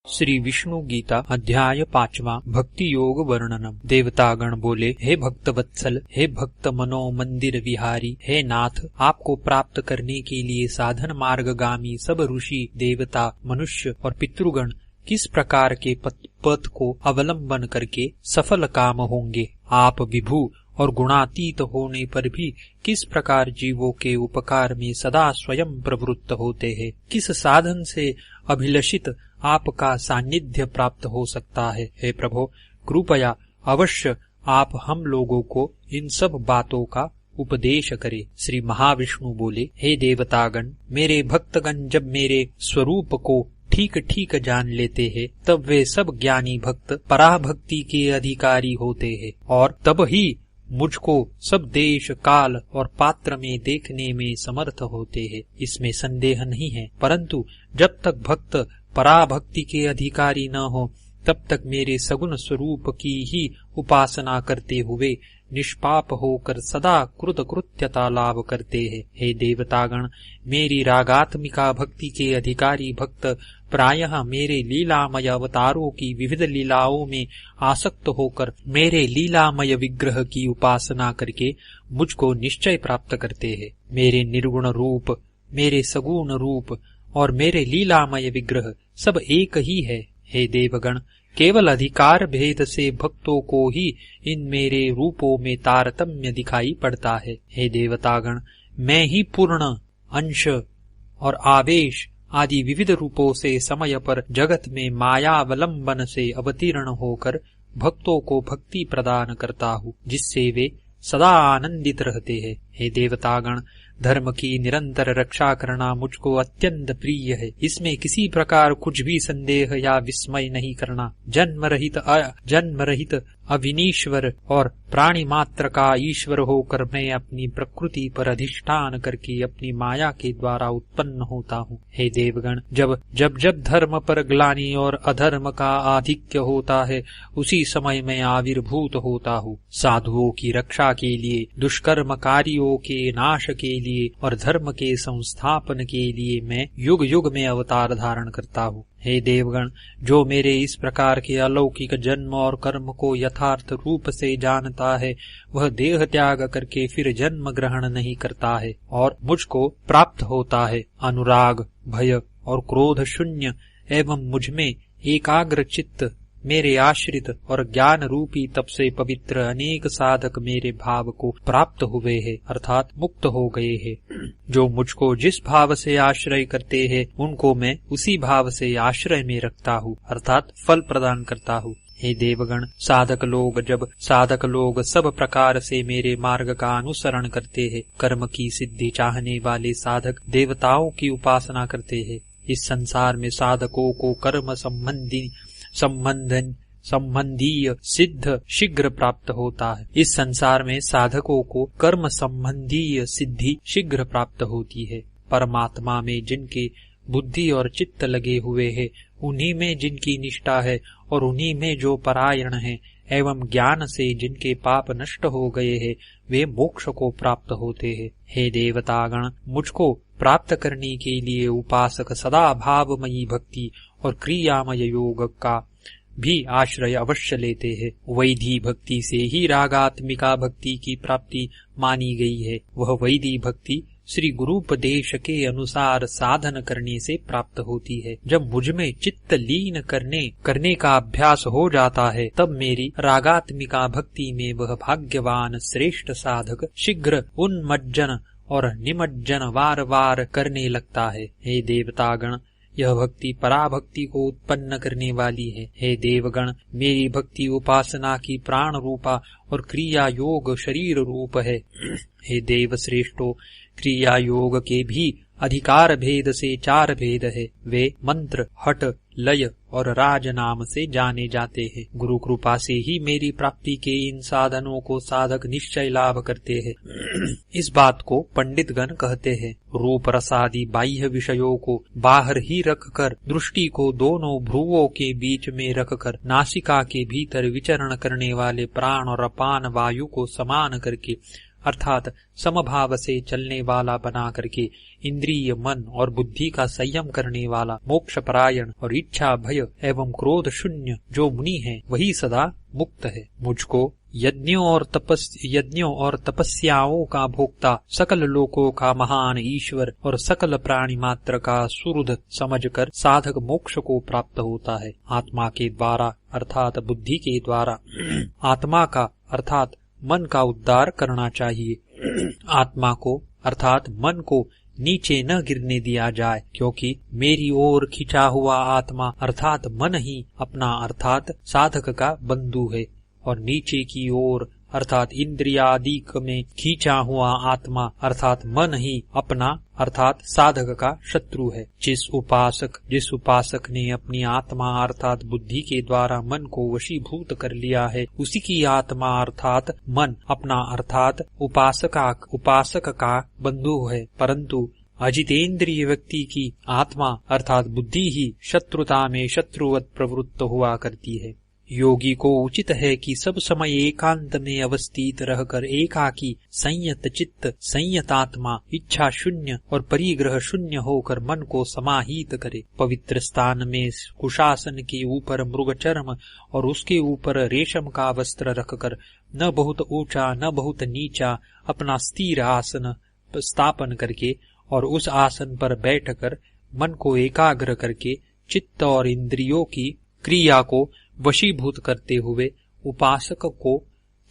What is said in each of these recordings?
श्री विष्णु गीता अध्याय 5वां भक्ति योग वर्णनम। देवतागण बोले, हे भक्त वत्सल, हे भक्त मनो मंदिर विहारी, हे नाथ, आपको प्राप्त करने के लिए साधन मार्गगामी सब ऋषि, देवता, मनुष्य और पितृगण किस प्रकार के पथ को अवलंबन करके सफल काम होंगे। आप विभु और गुणातीत होने पर भी किस प्रकार जीवों के उपकार में सदा स्वयं प्रवृत्त होते हैं। किस साधन से अभिलषित आपका सान्निध्य प्राप्त हो सकता है। हे प्रभो, कृपया अवश्य आप हम लोगों को इन सब बातों का उपदेश करें। श्री महाविष्णु बोले, हे देवतागण, मेरे भक्तगण जब मेरे स्वरूप को ठीक ठीक जान लेते हैं, तब वे सब ज्ञानी भक्त पराभक्ति के अधिकारी होते हैं और तब ही मुझको सब देश, काल और पात्र में देखने में समर्थ होते हैं। इसमें संदेह नहीं है। परंतु जब तक भक्त पराभक्ति के अधिकारी न हो, तब तक मेरे सगुण स्वरूप की ही उपासना करते हुए निष्पाप होकर सदा कृतकृत्यता लाभ करते हैं। हे देवतागण, मेरी रागात्मिका भक्ति के अधिकारी भक्त प्रायः मेरे लीलामय अवतारों की विविध लीलाओं में आसक्त होकर मेरे लीलामय विग्रह की उपासना करके मुझको निश्चय प्राप्त करते हैं। मेरे निर्गुण रूप, मेरे सगुण रूप और मेरे लीलामय विग्रह सब एक ही है। हे देवगण, केवल अधिकार भेद से भक्तों को ही इन मेरे रूपों में तारतम्य दिखाई पड़ता है। हे देवतागण, मैं ही पूर्ण, अंश और आवेश आदि विविध रूपों से समय पर जगत में मायावलंबन से अवतीर्ण होकर भक्तों को भक्ति प्रदान करता हूँ, जिससे वे सदा आनंदित रहते हैं। हे देवतागण, धर्म की निरंतर रक्षा करना मुझको अत्यंत प्रिय है। इसमें किसी प्रकार कुछ भी संदेह या विस्मय नहीं करना। जन्म रहित अविनीश्वर और प्राणी मात्र का ईश्वर होकर मैं अपनी प्रकृति पर अधिष्ठान करके अपनी माया के द्वारा उत्पन्न होता हूँ। हे देवगण, जब धर्म पर ग्लानि और अधर्म का आधिक्य होता है, उसी समय मैं आविर्भूत होता हूँ। साधुओं की रक्षा के लिए, दुष्कर्मकारियों के नाश के लिए और धर्म के संस्थापन के लिए मैं युग युग में अवतार धारण करता हूँ। हे देवगण, जो मेरे इस प्रकार के अलौकिक जन्म और कर्म को यथार्थ रूप से जानता है, वह देह त्याग करके फिर जन्म ग्रहण नहीं करता है और मुझको प्राप्त होता है। अनुराग, भय और क्रोध शून्य एवं मुझमें एकाग्र चित्त मेरे आश्रित और ज्ञान रूपी तप से पवित्र अनेक साधक मेरे भाव को प्राप्त हुए हैं, अर्थात मुक्त हो गए हैं। जो मुझको जिस भाव से आश्रय करते हैं, उनको मैं उसी भाव से आश्रय में रखता हूँ, अर्थात फल प्रदान करता हूँ। हे देवगण, साधक लोग सब प्रकार से मेरे मार्ग का अनुसरण करते हैं। कर्म की सिद्धि चाहने वाले साधक देवताओं की उपासना करते हैं। इस संसार में साधकों को कर्म संबंधीय सिद्ध शीघ्र प्राप्त होता है। इस संसार में साधकों को कर्म संबंधीय सिद्धि शीघ्र प्राप्त होती है। परमात्मा में जिनके बुद्धि और चित्त लगे हुए हैं, उन्हीं में जिनकी निष्ठा है और उन्हीं में जो परायण है, एवं ज्ञान से जिनके पाप नष्ट हो गए हैं, वे मोक्ष को प्राप्त होते हैं। हे देवतागण, मुझको प्राप्त करने के लिए उपासक सदा भावमयी भक्ति और क्रियामय योग का भी आश्रय अवश्य लेते हैं। वैधी भक्ति से ही रागात्मिका भक्ति की प्राप्ति मानी गई है। वह वैधी भक्ति श्री गुरुपदेश के अनुसार साधन करने से प्राप्त होती है। जब मुझमें चित्त लीन करने का अभ्यास हो जाता है, तब मेरी रागात्मिका भक्ति में वह भाग्यवान श्रेष्ठ साधक शीघ्र उन्मज्जन और निमज्जन वार वार करने लगता है। हे देवतागण, यह भक्ति पराभक्ति को उत्पन्न करने वाली है। हे देवगण, मेरी भक्ति उपासना की प्राण रूपा और क्रिया योग शरीर रूप है। हे देव श्रेष्ठो, क्रिया योग के भी अधिकार भेद से 4 भेद है। वे मंत्र, हठ, लय और राज नाम से जाने जाते हैं। गुरु कृपा से ही मेरी प्राप्ति के इन साधनों को साधक निश्चय लाभ करते हैं। इस बात को पंडित गण कहते हैं। रूप रसादि बाह्य विषयों को बाहर ही रखकर, दृष्टि को दोनों भ्रुवों के बीच में रखकर, नासिका के भीतर विचरण करने वाले प्राण और अपान वायु को समान करके, अर्थात समभाव से चलने वाला बना करके इंद्रिय, मन और बुद्धि का संयम करने वाला, मोक्ष परायण और इच्छा, भय एवं क्रोध शून्य जो मुनि है वही सदा मुक्त है। मुझको यज्ञों और तपस्याओं का भोक्ता, सकल लोकों का महान ईश्वर और सकल प्राणी मात्र का सुहृद समझकर साधक मोक्ष को प्राप्त होता है। आत्मा के द्वारा अर्थात बुद्धि के द्वारा आत्मा का अर्थात मन का उद्धार करना चाहिए। आत्मा को अर्थात मन को नीचे न गिरने दिया जाए, क्योंकि मेरी ओर खिंचा हुआ आत्मा अर्थात मन ही अपना अर्थात साधक का बंधु है, और नीचे की ओर अर्थात इंद्रियादिक में खींचा हुआ आत्मा अर्थात मन ही अपना अर्थात साधक का शत्रु है। जिस उपासक ने अपनी आत्मा अर्थात बुद्धि के द्वारा मन को वशीभूत कर लिया है, उसी की आत्मा अर्थात मन अपना अर्थात उपासक का बंधु है। परंतु अजितेंद्रिय व्यक्ति की आत्मा अर्थात बुद्धि ही शत्रुता में शत्रुवत प्रवृत्त हुआ करती है। योगी को उचित है कि सब समय एकांत में अवस्थित रहकर एकाकी संयत चित्त, संयत आत्मा, इच्छा शून्य और परिग्रह शून्य होकर मन को समाहित करे। पवित्र स्थान में कुशासन के ऊपर मृग चर्म और उसके ऊपर रेशम का वस्त्र रखकर न बहुत ऊंचा न बहुत नीचा अपना स्थिर आसन स्थापन करके और उस आसन पर बैठकर मन को एकाग्र करके चित्त और इंद्रियों की क्रिया को वशीभूत करते हुए उपासक को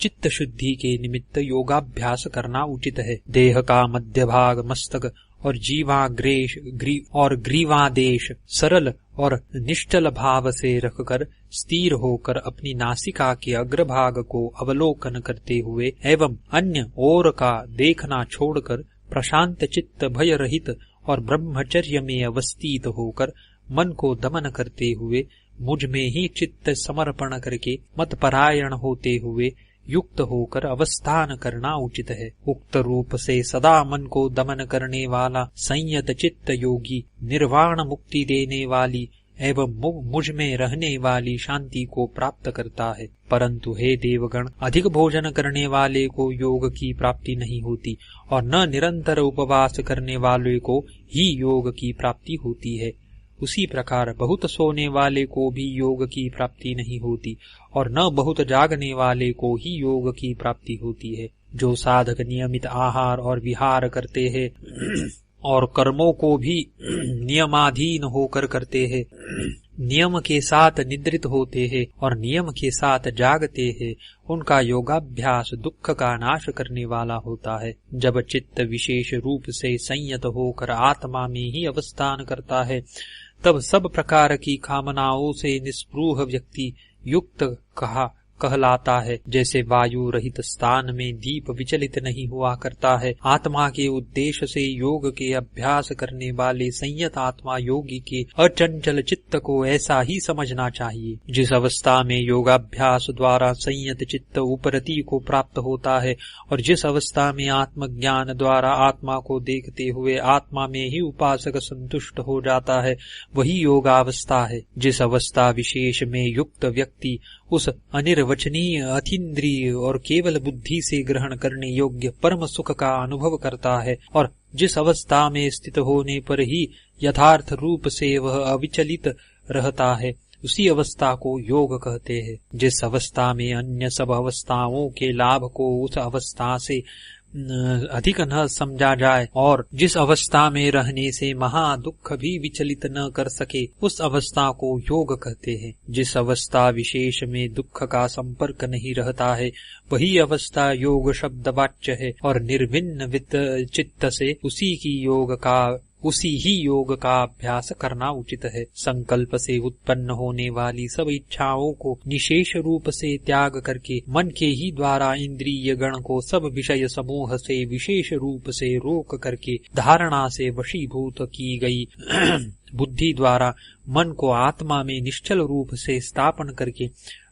चित्त शुद्धि के निमित्त योगाभ्यास करना उचित है। देह का मध्य भाग मस्तक और ग्रीवादेश सरल और निश्चल भाव से रखकर स्थिर होकर अपनी नासिका के अग्रभाग को अवलोकन करते हुए एवं अन्य ओर का देखना छोड़कर प्रशांत चित्त भय रहित और ब्रह्मचर्य में अवस्थित होकर मन को दमन करते हुए मुझ में ही चित्त समर्पण करके मतपरायण होते हुए युक्त होकर अवस्थान करना उचित है। उक्त रूप से सदा मन को दमन करने वाला संयत चित्त योगी निर्वाण मुक्ति देने वाली एवं मुझ में रहने वाली शांति को प्राप्त करता है। परंतु हे देवगण, अधिक भोजन करने वाले को योग की प्राप्ति नहीं होती और न निरंतर उपवास करने वाले को ही योग की प्राप्ति होती है। उसी प्रकार बहुत सोने वाले को भी योग की प्राप्ति नहीं होती और न बहुत जागने वाले को ही योग की प्राप्ति होती है। जो साधक नियमित आहार और विहार करते हैं और कर्मों को भी नियमाधीन होकर करते हैं, नियम के साथ निद्रित होते हैं और नियम के साथ जागते हैं, उनका योगाभ्यास दुख का नाश करने वाला होता है। जब चित्त विशेष रूप से संयत होकर आत्मा में ही अवस्थान करता है, तब सब प्रकार की कामनाओं से निस्पृह व्यक्ति युक्त कहलाता है। जैसे वायु रहित स्थान में दीप विचलित नहीं हुआ करता है, आत्मा के उद्देश्य से योग के अभ्यास करने वाले संयत आत्मा योगी के अचंचल चित्त को ऐसा ही समझना चाहिए। जिस अवस्था में योगाभ्यास द्वारा संयत चित्त उपरति को प्राप्त होता है और जिस अवस्था में आत्मज्ञान द्वारा आत्मा को देखते हुए आत्मा में ही उपासक संतुष्ट हो जाता है, वही योगावस्था है। जिस अवस्था विशेष में युक्त व्यक्ति उस अनिर्वचनीय अतीन्द्रिय और केवल बुद्धि से ग्रहण करने योग्य परम सुख का अनुभव करता है और जिस अवस्था में स्थित होने पर ही यथार्थ रूप से वह अविचलित रहता है, उसी अवस्था को योग कहते हैं। जिस अवस्था में अन्य सब अवस्थाओं के लाभ को उस अवस्था से अधिक न समझा जाए और जिस अवस्था में रहने से महा दुख भी विचलित न कर सके, उस अवस्था को योग कहते हैं। जिस अवस्था विशेष में दुख का संपर्क नहीं रहता है, वही अवस्था योग शब्द वाच्य है और निर्भिन्न चित्त से उसी ही योग का अभ्यास करना उचित है। संकल्प से उत्पन्न होने वाली सब इच्छाओं को निशेष रूप से त्याग करके मन के ही द्वारा इंद्रिय गण को सब विषय समूह से विशेष रूप से रोक करके धारणा से वशीभूत की गई बुद्धि द्वारा मन को आत्मा में निश्चल रूप से स्थापन करके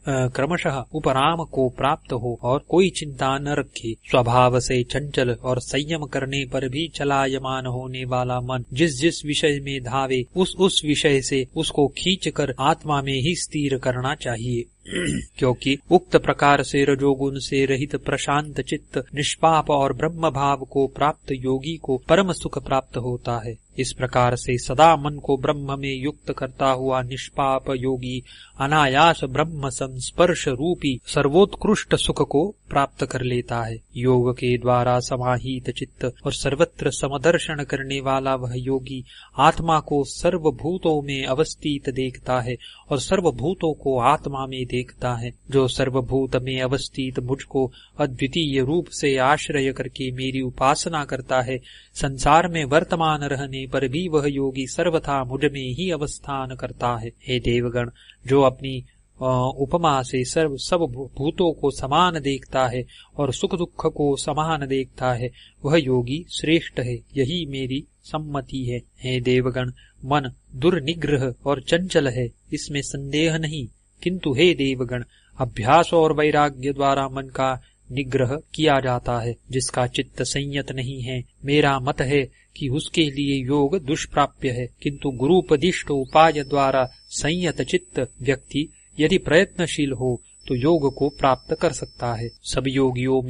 क्रमशः उपराम को प्राप्त हो और कोई चिंता न रखे। स्वभाव से चंचल और संयम करने पर भी चलायमान होने वाला मन जिस विषय में धावे उस विषय से उसको खींचकर आत्मा में ही स्थिर करना चाहिए। क्योंकि उक्त प्रकार से रजोगुण से रहित प्रशांत चित्त निष्पाप और ब्रह्म भाव को प्राप्त योगी को परम सुख प्राप्त होता है। इस प्रकार से सदा मन को ब्रह्म में युक्त करता हुआ निष्पाप योगी अनायास ब्रह्म संस्पर्श रूपी सर्वोत्कृष्ट सुख को प्राप्त कर लेता है। योग के द्वारा समाहित चित्त और सर्वत्र समदर्शन करने वाला वह योगी आत्मा को सर्वभूतों में अवस्थित देखता है और सर्वभूतों को आत्मा में देखता है। जो सर्वभूत में अवस्थित मुझको अद्वितीय रूप से आश्रय करके मेरी उपासना करता है, संसार में वर्तमान रहने पर भी वह योगी सर्वथा मुझ में ही अवस्थान करता है। हे देवगण, जो अपनी उपमा से सब भूतों को समान देखता है और सुख दुख को समान देखता है, वह योगी श्रेष्ठ है। यही मेरी सम्मति है। हे देवगण, मन दुर्निग्रह और चंचल है, इसमें संदेह नहीं, किंतु हे देवगण, अभ्यास और वैराग्य द्वारा मन का निग्रह किया जाता है। जिसका चित्त संयत नहीं है, मेरा मत है कि उसके लिए योग दुष्प्राप्य है, किंतु गुरुपदिष्ट उपाय द्वारा संयत चित्त व्यक्ति यदि प्रयत्नशील हो तो योग को प्राप्त कर सकता है। सब योगियों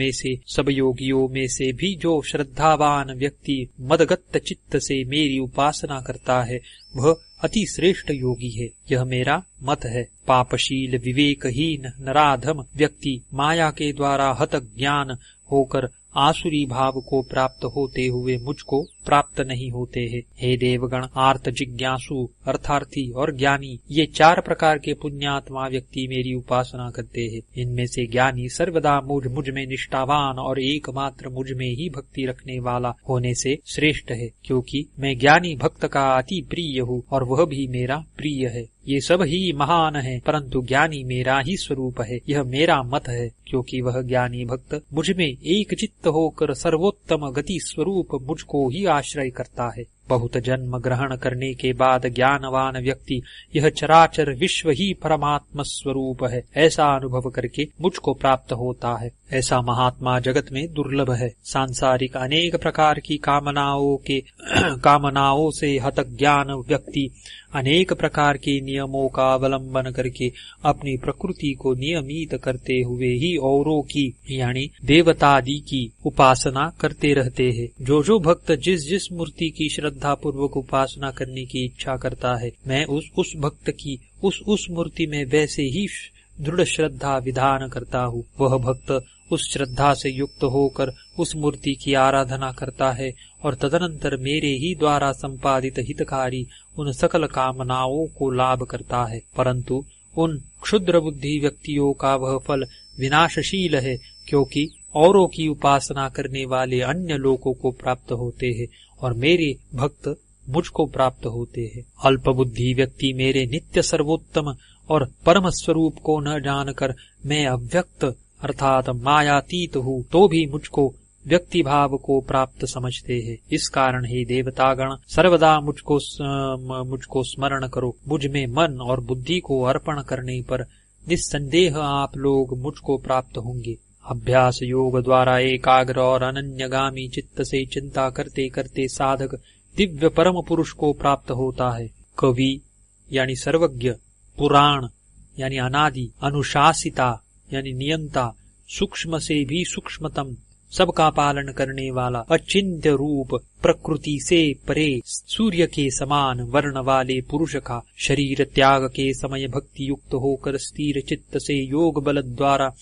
में से भी जो श्रद्धावान व्यक्ति मदगत चित्त से मेरी उपासना करता है, वह अति श्रेष्ठ योगी है। यह मेरा मत है। पापशील विवेकहीन नराधम व्यक्ति माया के द्वारा हत ज्ञान होकर आसुरी भाव को प्राप्त होते हुए मुझको प्राप्त नहीं होते हैं। हे देवगण, आर्त जिज्ञासु अर्थार्थी और ज्ञानी, ये 4 प्रकार के पुण्यात्मा व्यक्ति मेरी उपासना करते हैं। इनमें से ज्ञानी सर्वदा मुझ में निष्ठावान और एकमात्र मुझ में ही भक्ति रखने वाला होने से श्रेष्ठ है, क्योंकि मैं ज्ञानी भक्त का अति प्रिय हूँ और वह भी मेरा प्रिय है। ये सब ही महान है, परंतु ज्ञानी मेरा ही स्वरूप है। यह मेरा मत है, क्योंकि वह ज्ञानी भक्त मुझ में एक चित्त होकर सर्वोत्तम गति स्वरूप मुझको ही आश्रय करता है। बहुत जन्म ग्रहण करने के बाद ज्ञानवान व्यक्ति यह चराचर विश्व ही परमात्म स्वरूप है ऐसा अनुभव करके मुझको प्राप्त होता है। ऐसा महात्मा जगत में दुर्लभ है। सांसारिक अनेक प्रकार की कामनाओं से हत ज्ञान व्यक्ति अनेक प्रकार के नियमों का अवलंबन करके अपनी प्रकृति को नियमित करते हुए ही औरों की यानी देवतादि की उपासना करते रहते हैं। जो भक्त जिस मूर्ति की श्रद्धा पूर्वक उपासना करने की इच्छा करता है, मैं उस भक्त की उस मूर्ति में वैसे ही दृढ़ श्रद्धा विधान करता हूँ। वह भक्त उस श्रद्धा से युक्त होकर उस मूर्ति की आराधना करता है और तदनंतर मेरे ही द्वारा संपादित हितकारी उन सकल कामनाओं को लाभ करता है। परंतु उन क्षुद्र बुद्धि व्यक्तियों का वह फल विनाशशील है, क्योंकि औरों की उपासना करने वाले अन्य लोगों को प्राप्त होते हैं और मेरे भक्त मुझको प्राप्त होते हैं। अल्प बुद्धि व्यक्ति मेरे नित्य सर्वोत्तम और परम स्वरूप को न जानकर मैं अव्यक्त अर्थात मायातीत हूँ तो भी मुझको व्यक्ति भाव को प्राप्त समझते हैं। इस कारण हे देवतागण, सर्वदा मुझको स्मरण करो। मुझ में मन और बुद्धि को अर्पण करने पर निस्संदेह आप लोग मुझको प्राप्त होंगे। अभ्यास योग द्वारा एकाग्र और अनन्यगामी चित्त से चिंता करते करते साधक दिव्य परम पुरुष को प्राप्त होता है। कवि यानी सर्वज्ञ, पुराण यानी अनादि, अनुशासिता यानी नियंता, सूक्ष्म से भी सूक्ष्मतम, सबका पालन करने वाला, अचिंत्य रूप, प्रकृति से परे, सूर्य के समान वर्ण वाले पुरुष का शरीर त्याग के समय भक्ति युक्त होकर स्थिर चित्त से योग बल द्वारा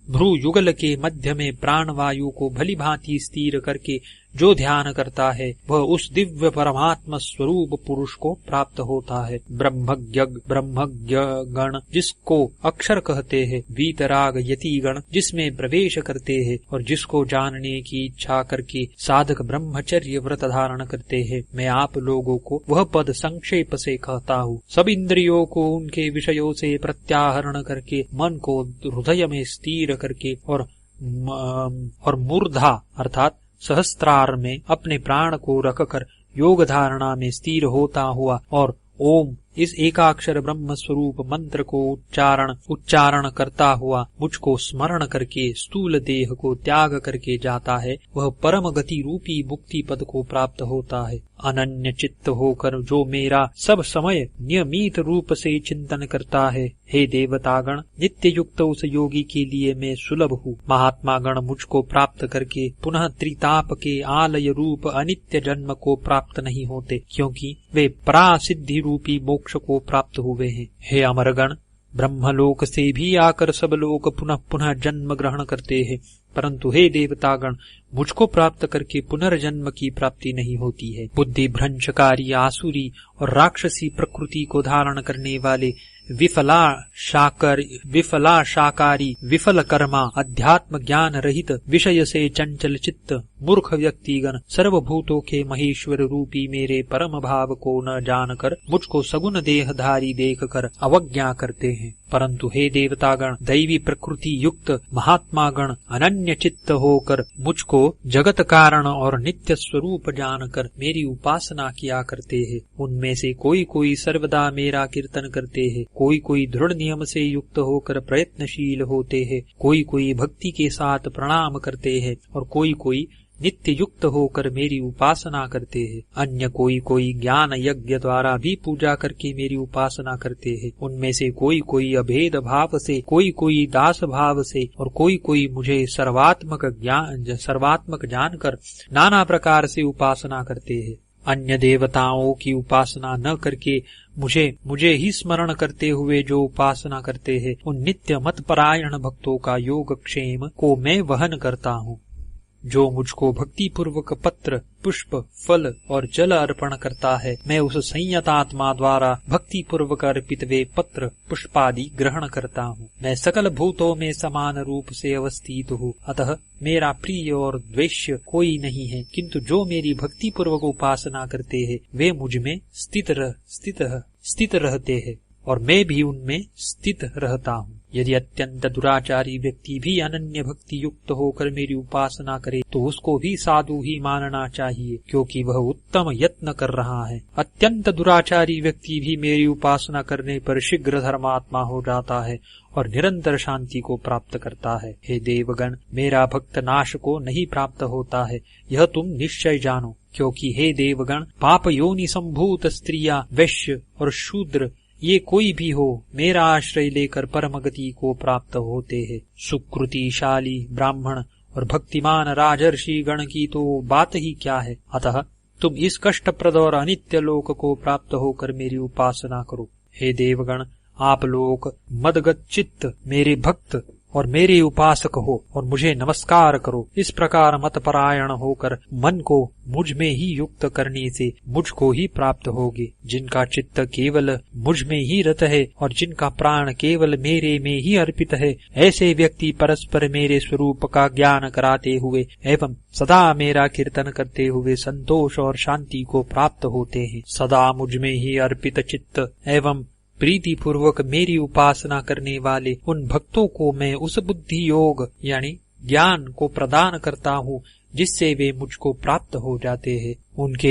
भ्रू युगल के मध्य में प्राण वायु को भली भांति स्थिर करके जो ध्यान करता है, वह उस दिव्य परमात्मा स्वरूप पुरुष को प्राप्त होता है। ब्रह्मज्ञ गण जिसको अक्षर कहते हैं, वीतराग यति गण जिसमें प्रवेश करते हैं और जिसको जानने की इच्छा करके साधक ब्रह्मचर्य व्रत धारण करते हैं, मैं आप लोगों को वह पद संक्षेप से कहता हूँ। सब इंद्रियों को उनके विषयों से प्रत्याहरण करके मन को हृदय में स्थिर करके और मूर्धा अर्थात सहस्त्रार में अपने प्राण को रखकर योग धारणा में स्थिर होता हुआ और ओम इस एकाक्षर ब्रह्म स्वरूप मंत्र को उच्चारण करता हुआ मुझको स्मरण करके स्थूल देह को त्याग करके जाता है, वह परम गति रूपी मुक्ति पद को प्राप्त होता है। अनन्य चित्त होकर जो मेरा सब समय नियमित रूप से चिंतन करता है, हे देवतागण, नित्य युक्त उस योगी के लिए मैं सुलभ हूँ। महात्मा गण मुझको प्राप्त करके पुनः त्रिताप के आलय रूप अनित्य जन्म को प्राप्त नहीं होते, क्योंकि वे परासिद्धि रूपी मोक्ष को प्राप्त हुए हैं। हे अमरगण, ब्रह्मलोक से भी आकर सब लोग पुनः पुनः जन्म ग्रहण करते हैं, परंतु हे देवतागण, मुझको प्राप्त करके पुनर्जन्म की प्राप्ति नहीं होती है। बुद्धि भ्रंशकारी, आसुरी और राक्षसी प्रकृति को धारण करने वाले विफला शाकारी, विफल कर्मा, अध्यात्म ज्ञान रहित, विषय से चंचल चित्त, मूर्ख व्यक्तिगण सर्वभूतों के महेश्वर रूपी मेरे परम भाव को न जानकर मुझको सगुण देहधारी देखकर अवज्ञा करते हैं। परंतु हे देवतागण, दैवी प्रकृति युक्त महात्मा गण अनन्य चित्त होकर मुझको जगत कारण और नित्य स्वरूप जानकर मेरी उपासना किया करते हैं। उनमें से कोई कोई सर्वदा मेरा कीर्तन करते हैं, कोई कोई दृढ़ नियम से युक्त होकर प्रयत्नशील होते हैं, कोई कोई भक्ति के साथ प्रणाम करते हैं और कोई कोई नित्य युक्त होकर मेरी उपासना करते हैं। अन्य कोई कोई ज्ञान यज्ञ द्वारा भी पूजा करके मेरी उपासना करते हैं। उनमें से कोई कोई अभेद भाव से, कोई कोई दास भाव से और कोई कोई मुझे सर्वात्मक जानकर नाना प्रकार से उपासना करते हैं। अन्य देवताओं की उपासना न करके मुझे ही स्मरण करते हुए जो उपासना करते हैं, उन नित्य मत परायण भक्तों का योगक्षेम को मैं वहन करता हूँ। जो मुझको भक्ति पूर्वक पत्र, पुष्प, फल और जल अर्पण करता है, मैं उस संयतात्मा द्वारा भक्ति पूर्वक अर्पित वे पत्र, पुष्पादि ग्रहण करता हूँ। मैं सकल भूतों में समान रूप से अवस्थित हूँ, अतः मेरा प्रिय और द्वेष्य कोई नहीं है, किंतु जो मेरी भक्ति पूर्वक उपासना करते हैं वे मुझ में स्थित रहते हैं और मैं भी उनमें स्थित रहता हूँ। यदि अत्यंत दुराचारी व्यक्ति भी अनन्य भक्ति युक्त होकर मेरी उपासना करे तो उसको भी साधु ही मानना चाहिए, क्योंकि वह उत्तम यत्न कर रहा है। अत्यंत दुराचारी व्यक्ति भी मेरी उपासना करने पर शीघ्र धर्मात्मा हो जाता है और निरंतर शांति को प्राप्त करता है। हे देवगण, मेरा भक्त नाश को नहीं प्राप्त होता है, यह तुम निश्चय जानो, क्योंकि हे देवगण, पाप योनि संभूत स्त्रियां, वैश्य और शूद्र ये कोई भी हो, मेरा आश्रय लेकर परम गति को प्राप्त होते हैं। सुकृतिशाली ब्राह्मण और भक्तिमान राजर्षि गण की तो बात ही क्या है। अतः तुम इस कष्टप्रद और अनित्य लोक को प्राप्त होकर मेरी उपासना करो। हे देवगण, आप लोग मदगत चित्त मेरे भक्त और मेरे उपासक हो और मुझे नमस्कार करो। इस प्रकार मतपरायण होकर मन को मुझ में ही युक्त करने से मुझको ही प्राप्त होगे। जिनका चित्त केवल मुझ में ही रत है और जिनका प्राण केवल मेरे में ही अर्पित है, ऐसे व्यक्ति परस्पर मेरे स्वरूप का ज्ञान कराते हुए एवं सदा मेरा कीर्तन करते हुए संतोष और शांति को प्राप्त होते हैं। सदा मुझ में ही अर्पित चित्त एवं प्रीति पूर्वक मेरी उपासना करने वाले उन भक्तों को मैं उस बुद्धि योग यानी ज्ञान को प्रदान करता हूँ जिससे वे मुझको प्राप्त हो जाते हैं। उनके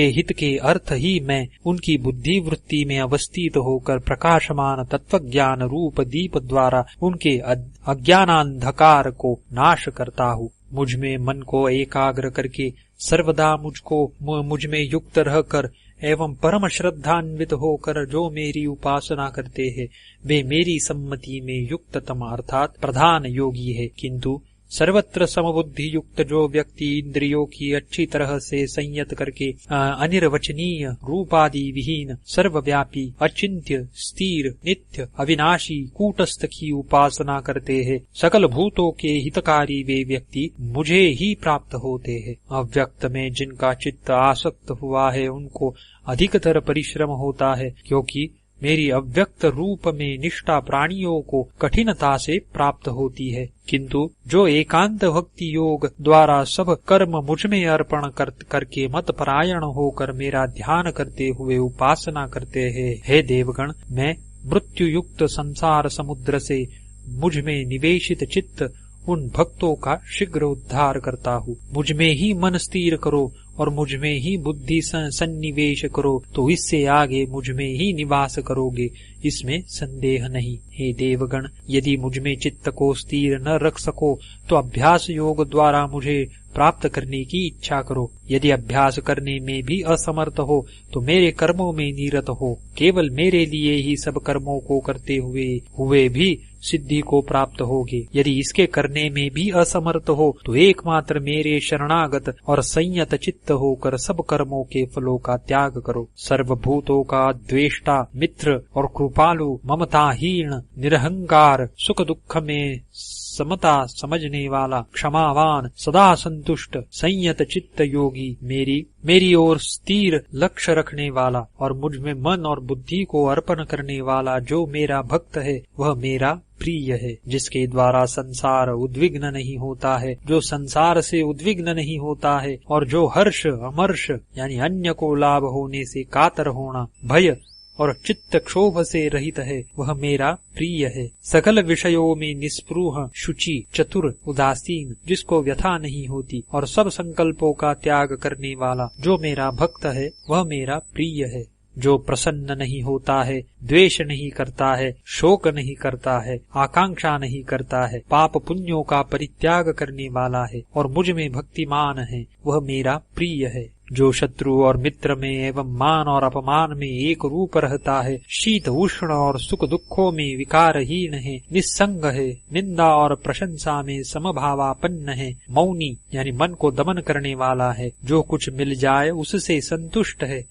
हित के अर्थ ही मैं उनकी बुद्धि वृत्ति में अवस्थित होकर प्रकाशमान तत्व ज्ञान रूप दीप द्वारा उनके अज्ञानांधकार को नाश करता हूँ। मुझ में मन को एकाग्र करके सर्वदा मुझ में युक्त रहकर एवं परम श्रद्धान्वित होकर जो मेरी उपासना करते हैं वे मेरी सम्मति में युक्ततम अर्थात प्रधान योगी है। किंतु सर्वत्र समबुद्धि युक्त जो व्यक्ति इंद्रियों की अच्छी तरह से संयत करके अनिर्वचनीय रूपादि विहीन सर्वव्यापी अचिंत्य स्थिर नित्य अविनाशी कूटस्थ की उपासना करते हैं, सकल भूतों के हितकारी वे व्यक्ति मुझे ही प्राप्त होते हैं। अव्यक्त में जिनका चित्त आसक्त हुआ है उनको अधिकतर परिश्रम होता है, क्योंकि मेरी अव्यक्त रूप में निष्ठा प्राणियों को कठिनता से प्राप्त होती है। किंतु जो एकांत भक्ति योग द्वारा सब कर्म मुझ में अर्पण करके मत परायण होकर मेरा ध्यान करते हुए उपासना करते हैं, हे देवगण, मैं मृत्यु युक्त संसार समुद्र से मुझ में निवेशित चित्त उन भक्तों का शीघ्र उद्धार करता हूँ। मुझ में ही मन स्थिर करो और मुझ में ही बुद्धि सन्निवेश करो तो इससे आगे मुझ में ही निवास करोगे, इसमें संदेह नहीं। हे देवगण, यदि मुझ में चित्त को स्थिर न रख सको तो अभ्यास योग द्वारा मुझे प्राप्त करने की इच्छा करो। यदि अभ्यास करने में भी असमर्थ हो तो मेरे कर्मों में निरत हो। केवल मेरे लिए ही सब कर्मों को करते हुए भी सिद्धि को प्राप्त होगे। यदि इसके करने में भी असमर्थ हो तो एकमात्र मेरे शरणागत और संयत चित्त होकर सब कर्मों के फलों का त्याग करो। सर्वभूतों का द्वेष्टा, मित्र और कृपालु, ममताहीन, निरहंकार, सुख दुख में समता समझने वाला, क्षमावान, सदा संतुष्ट, संयत चित्त योगी, मेरी ओर स्थिर लक्ष्य रखने वाला और मुझ में मन और बुद्धि को अर्पण करने वाला जो मेरा भक्त है वह मेरा प्रिय है। जिसके द्वारा संसार उद्विग्न नहीं होता है, जो संसार से उद्विग्न नहीं होता है और जो हर्ष अमर्ष यानी अन्य को लाभ होने से कातर होना, भय और चित्त क्षोभ से रहित है, वह मेरा प्रिय है। सकल विषयों में निस्पृह, शुचि, चतुर, उदासीन, जिसको व्यथा नहीं होती और सब संकल्पों का त्याग करने वाला जो मेरा भक्त है वह मेरा प्रिय है। जो प्रसन्न नहीं होता है, द्वेष नहीं करता है, शोक नहीं करता है, आकांक्षा नहीं करता है, पाप पुण्यों का परित्याग करने वाला है और मुझ में भक्तिमान है, वह मेरा प्रिय है। जो शत्रु और मित्र में एवं मान और अपमान में एक रूप रहता है, शीत उष्ण और सुख दुखों में विकारहीन है, निस्संग है, निंदा और प्रशंसा में समभावापन्न है, मौनी यानी मन को दमन करने वाला है, जो कुछ मिल जाए उससे संतुष्ट है,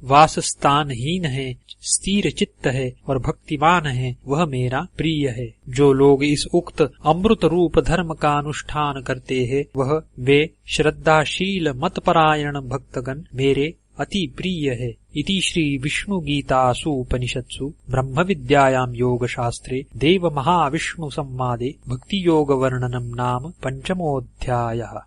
वासस्थानहीन है, स्थिर चित्त है और भक्तिमान है, वह मेरा प्रिय है। जो लोग इस उक्त अमृत रूप धर्म का अनुष्ठान करते हैं वे श्रद्धाशील मतपरायण भक्तगण मेरे अति प्रिय है। इति श्री विष्णु गीतासु उपनिषत्सु ब्रह्म विद्यायां योग शास्त्रे देव महाविष्णु संवादे भक्ति योग वर्णनम नाम 5मोऽध्यायः।